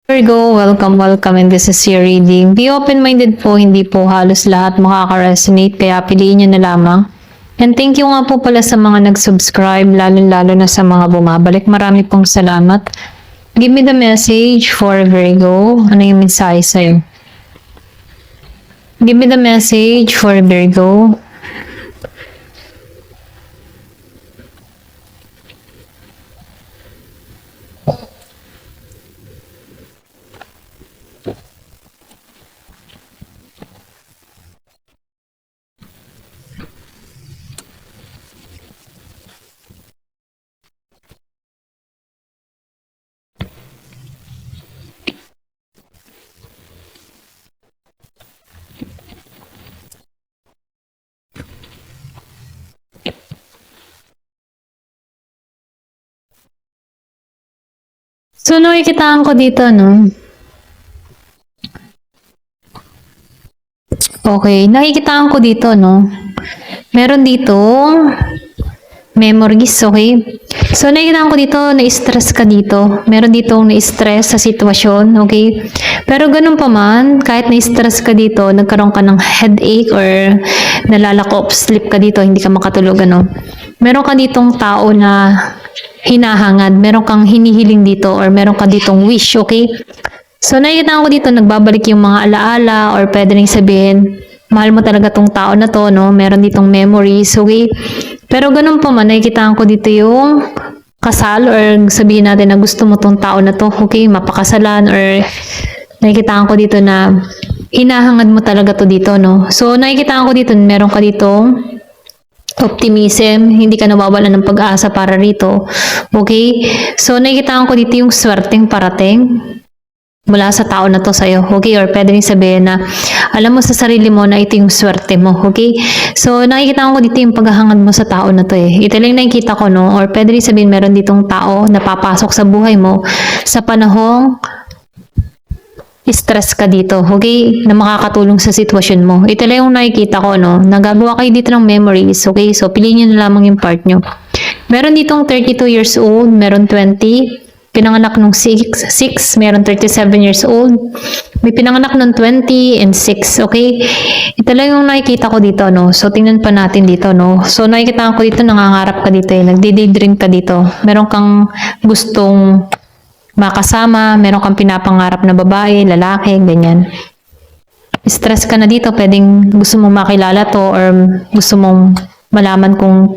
Virgo, welcome in this is your reading. Be open-minded po, hindi po halos lahat makaka-resonate, kaya piliin nyo na lamang. And thank you nga po pala sa mga nag-subscribe, lalo-lalo na sa mga bumabalik. Marami pong salamat. Give me the message for Virgo. Ano yung mensahe sa'yo? Give me the message for Virgo. So, nakikitaan ko dito, no? Okay, nakikitaan ko dito, no? Meron dito memories, okay? So, nakikitaan ko dito, na-stress ka dito. Meron dito na-stress sa sitwasyon, okay? Pero ganun pa man, kahit na-stress ka dito, nagkaroon ka ng headache or nalalak of sleep ka dito, hindi ka makatulog, ano? Meron ka ditong tao na hinahangad, meron kang hinihiling dito or meron ka ditong wish, okay? So, nakikita ko dito, nagbabalik yung mga alaala or pwede rin sabihin, mahal mo talaga tong tao na to, no? Meron ditong memories, okay? Pero ganun pa man, nakikita ko dito yung kasal or sabihin natin na gusto mo tong tao na to, okay? Mapakasalan or nakikita ko dito na hinahangad mo talaga to dito, no? So, nakikita ko dito, meron ka ditong optimism, hindi ka nawawalan ng pag-asa para rito. Okay? So, nakikita ko dito yung swerteng parating mula sa tao na to sa'yo. Okay? Or pwede rin sabihin na alam mo sa sarili mo na ito yung swerte mo. Okay? So, nakikita ko dito yung paghahangad mo sa tao na to eh. Ito lang nakikita ko, no? Or pwede rin sabihin meron ditong tao na papasok sa buhay mo sa panahong stress ka dito, okay? Na makakatulong sa sitwasyon mo. Ito lang yung nakikita ko, no? Nagagawa kayo dito ng memories, okay? So, piliin nyo na lamang yung part nyo. Meron ditong 32 years old, meron 20, pinanganak nung 6, meron 37 years old, may pinanganak nung 20 and 6, okay? Ito lang yung nakikita ko dito, no? So, tingnan pa natin dito, no? So, nakikita ko dito, nangangarap ka dito, eh. Nagdi-daydream ka dito. Meron kang gustong makasama, meron kang pinapangarap na babae, lalaki, ganyan. Stress ka na dito, pwedeng gusto mong makilala to or gusto mong malaman kung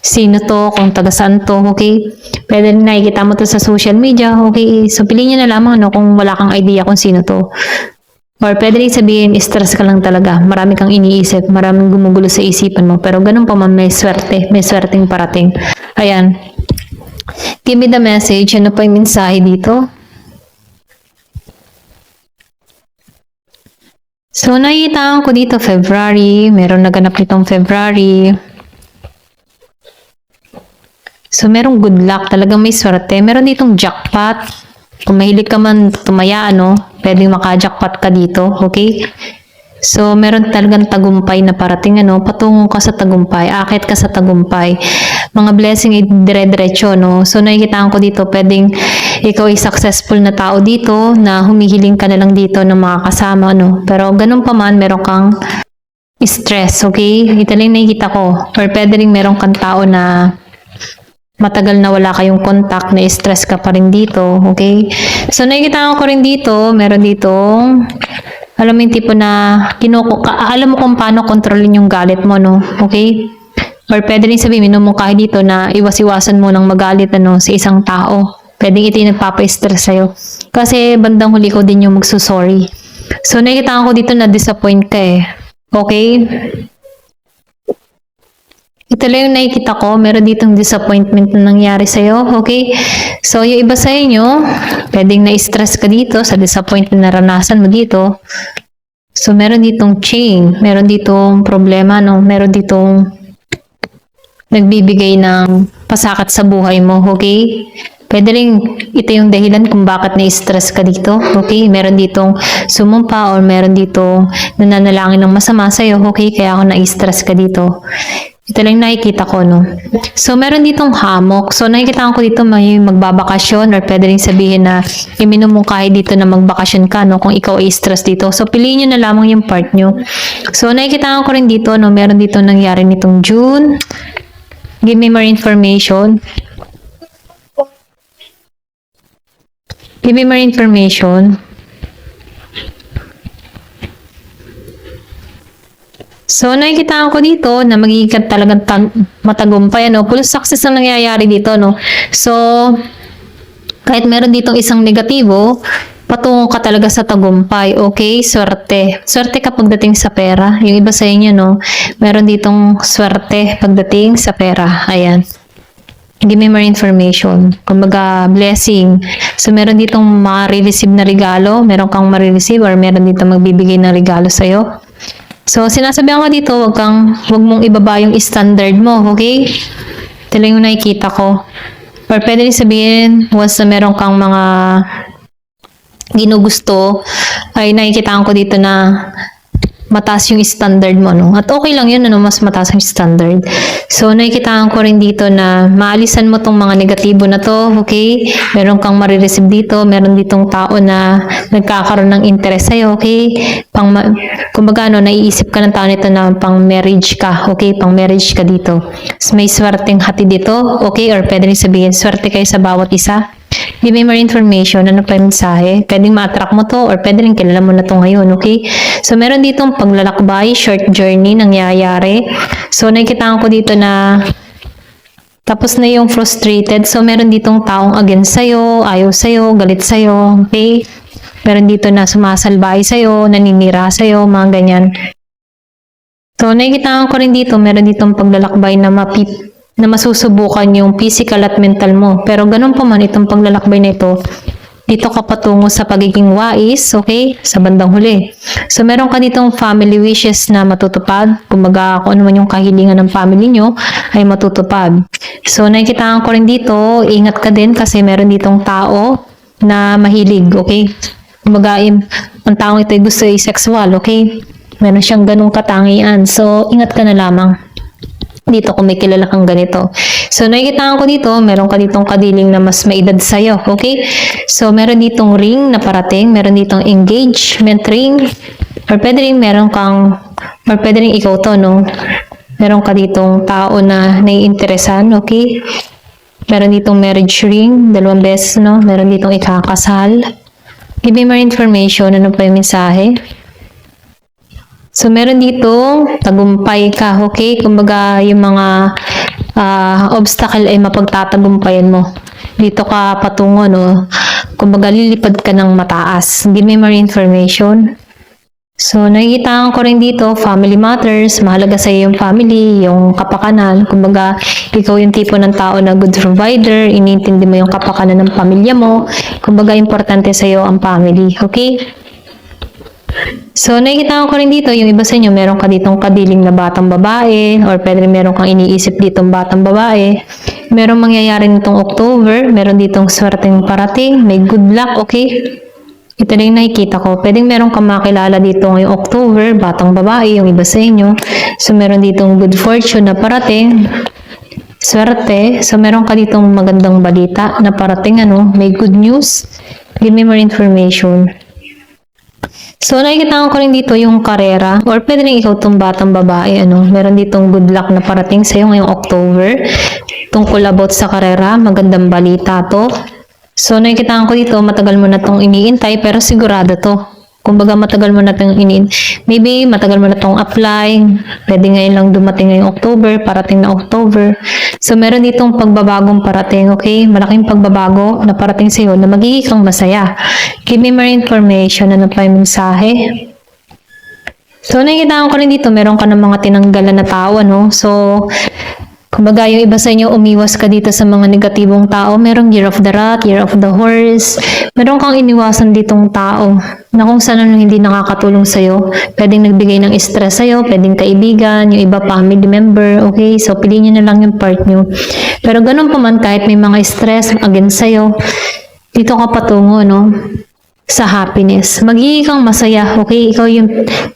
sino to, kung taga saan to, okay? Pwede nakikita mo to sa social media, okay? So, piliin nyo na lamang, no, kung wala kang idea kung sino to. Or pwede rin sabihin, stress ka lang talaga. Marami kang iniisip, maraming gumugulo sa isipan mo. Pero ganun pa man, may swerte, may swerteng parating. Ayan. Give me the message. Ano pa yung mensahe dito? So, nakikita ko dito February. Meron naganap nitong February. So, merong good luck. Talagang may swerte. Meron ditong jackpot. Kung mahilig ka man tumaya, ano, pwedeng maka-jackpot ka dito. Okay? So, meron talagang tagumpay na parating, ano, patungo ka sa tagumpay, akit ka sa tagumpay. Mga blessing ay dire-diretso, no? So, nakikita ko dito, pwedeng ikaw ay successful na tao dito, na humihiling ka na lang dito ng mga kasama, no? Pero, ganun pa man, meron kang stress, okay? Ito lang nakikita ko. Or pwede rin meron kang tao na matagal na wala kayong contact, na stress ka pa rin dito, okay? So, nakikita ko rin dito, meron dito alam mo yung tipo na alam mo kung paano kontrolin yung galit mo, no? Okay? Or pwede rin sabihin, minumungkahi dito na iwas-iwasan mo ng magalit, ano, sa isang tao. Pwede ito yung nagpapa-stress sa'yo. Kasi bandang huli ko din yung magsusorry. So, nakikita ko dito na disappoint ka eh. Okay? Ito lang yung nakikita ko, meron ditong disappointment na nangyari sa'yo, okay? So, yung iba sa inyo, pwedeng na-stress ka dito sa disappointment na naranasan mo dito. So, meron ditong chain, meron ditong problema, no? Meron ditong nagbibigay ng pasakit sa buhay mo, okay? Pwede rin, ito yung dahilan kung bakit na-stress ka dito, okay? Meron ditong sumumpa or meron ditong nananalangin ng masama sa'yo, okay? Kaya ako na-stress ka dito. Ito lang nakikita ko, no? So, meron ditong hammock. So, nakikita ko dito may magbabakasyon or pwede rin sabihin na iminumungkahi dito na magbakasyon ka, no? Kung ikaw ay stress dito. So, piliin nyo na lamang yung part nyo. So, nakikita ko rin dito, no? Meron dito nangyari nitong June. Give me more information. Give me more information. So, nakikita ko dito na magiging talagang matagumpay, ano? Full success ang nangyayari dito, no? So, kahit meron ditong isang negatibo, patungo ka talaga sa tagumpay, okay? Swerte. Swerte ka pagdating sa pera. Yung iba sa inyo, no? Meron ditong swerte pagdating sa pera. Ayan. Give me more information. Kumbaga, blessing. So, meron ditong ma-receive na regalo, meron kang ma-receive or meron ditong magbibigay ng regalo sa'yo. So, sinasabihan ko dito, wag mong ibaba yung standard mo, okay? Ito lang yung nakikita ko. Or pwede rin sabihin, once na meron kang mga ginugusto, ay nakikita ko dito na mataas yung standard mo, no? At okay lang yun, ano, mas mataas yung standard. So, nakikita ko rin dito na maalisan mo tong mga negatibo na to, okay? Meron kang marireceive dito, meron ditong tao na nagkakaroon ng interest sa'yo, okay? Kumbaga, no, naiisip ka ng tao nito na pang marriage ka, okay? Pang marriage ka dito. So, may swerteng hati dito, okay? Or pwede rin sabihin, swerte kayo sa bawat isa. Give me more information. Ano pa yung mensahe? Pwedeng ma-attract mo to or pwede rin kilala mo na to ngayon, okay? So, meron ditong paglalakbay, short journey, nangyayari. So, nakikita ko dito na tapos na yung frustrated. So, meron ditong taong against sa'yo, ayaw sa'yo, galit sa'yo, okay? Meron dito na sumasalbay sa'yo, naninira sa'yo, mga ganyan. So, nakikita ko rin dito, meron ditong paglalakbay na masusubukan yung physical at mental mo. Pero ganun pa man itong paglalakbay na ito, dito ka patungo sa pagiging wais, okay? Sa bandang huli. So, meron ka ditong family wishes na matutupad. Kumbaga, kung ano man yung kahilingan ng family nyo, ay matutupad. So, nakikita ko rin dito, ingat ka din kasi meron ditong tao na mahilig, okay? Kumbaga, ang taong ito ay gusto ay sexual, okay? Meron siyang ganung katangian. So, ingat ka na lamang dito kung may kilala kang ganito. So, nakikita ko dito, meron ka ditong kadiling na mas maedad sa'yo, okay? So, meron ditong ring na parating, meron ditong engagement ring, or pwede rin ikaw to, no? Meron ka ditong tao na naiinteresan, okay? Meron ditong marriage ring, 2 beses, no? Meron ditong ikakasal. Give me more information, ano pa yung mensahe? So, meron dito, tagumpay ka, okay? Kumbaga, yung mga obstacle ay mapagtatagumpayan mo. Dito ka patungo, no? Kumbaga, lilipad ka ng mataas. Give me more information. So, nakikita ko rin dito, family matters. Mahalaga sa iyo yung family, yung kapakanan. Kumbaga, ikaw yung tipo ng tao na good provider. Inintindi mo yung kapakanan ng pamilya mo. Kumbaga, importante sa iyo ang family, okay? So, nakikita ko rin dito, yung iba sa inyo, meron ka ditong kadiling na batang babae, or pwede meron kang iniisip ditong batang babae. Meron mangyayari nitong October, meron ditong swerteng parating, may good luck, okay? Ito na yung nakikita ko. Pwedeng meron kang makilala dito ngayong October, batang babae, yung iba sa inyo. So, meron ditong good fortune na parating, swerte. So, meron ka ditong magandang balita na parating, ano, may good news. Give me more information. So, nakikita ko rin dito yung karera, or pwede rin ikaw itong batang babae, ano, meron ditong good luck na parating sa'yo ngayong October, tungkol about sa karera, magandang balita to. So, nakikita ko dito, matagal mo na itong iniintay, pero sigurado to. Kumbaga, matagal mo na itong maybe matagal mo na itong apply, pwede ngayon lang dumating ngayong October, parating na October. So, meron ditong pagbabagong parating, okay? Malaking pagbabago na parating sa'yo na magiging kang masaya. Give me more information. Ano pa yung mensahe? So, nakikita ko rin dito, meron ka ng mga tinanggalan na tao, no? So, kumbaga, yung iba sa inyo, umiwas ka dito sa mga negatibong tao. Merong year of the rat, year of the horse. Meron kang iniwasan ditong tao na kung saan hindi nakakatulong sa'yo. Pwedeng nagbigay ng stress sa'yo, pwedeng kaibigan, yung iba family member, okay? So, piliin nyo na lang yung part nyo. Pero ganun pa man, kahit may mga stress against sa'yo, dito ka patungo, no? Sa happiness. Magiging kang masaya, okay? Ikaw yung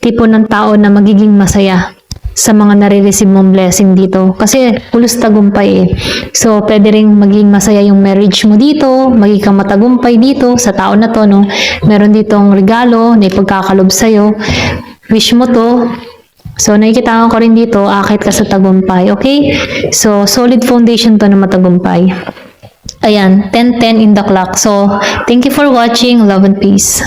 tipo ng tao na magiging masaya. sa mga nare-receive mong blessing dito. Kasi pulos tagumpay eh. So, pwede rin maging masaya yung marriage mo dito, maging kang matagumpay dito sa tao na to, no? Meron ditong regalo na ipagkakalob sa'yo. Wish mo to. So, nakikita ko rin dito, akit ka sa tagumpay, okay? So, solid foundation to na matagumpay. Ayan, 10-10 in the clock. So, thank you for watching. Love and peace.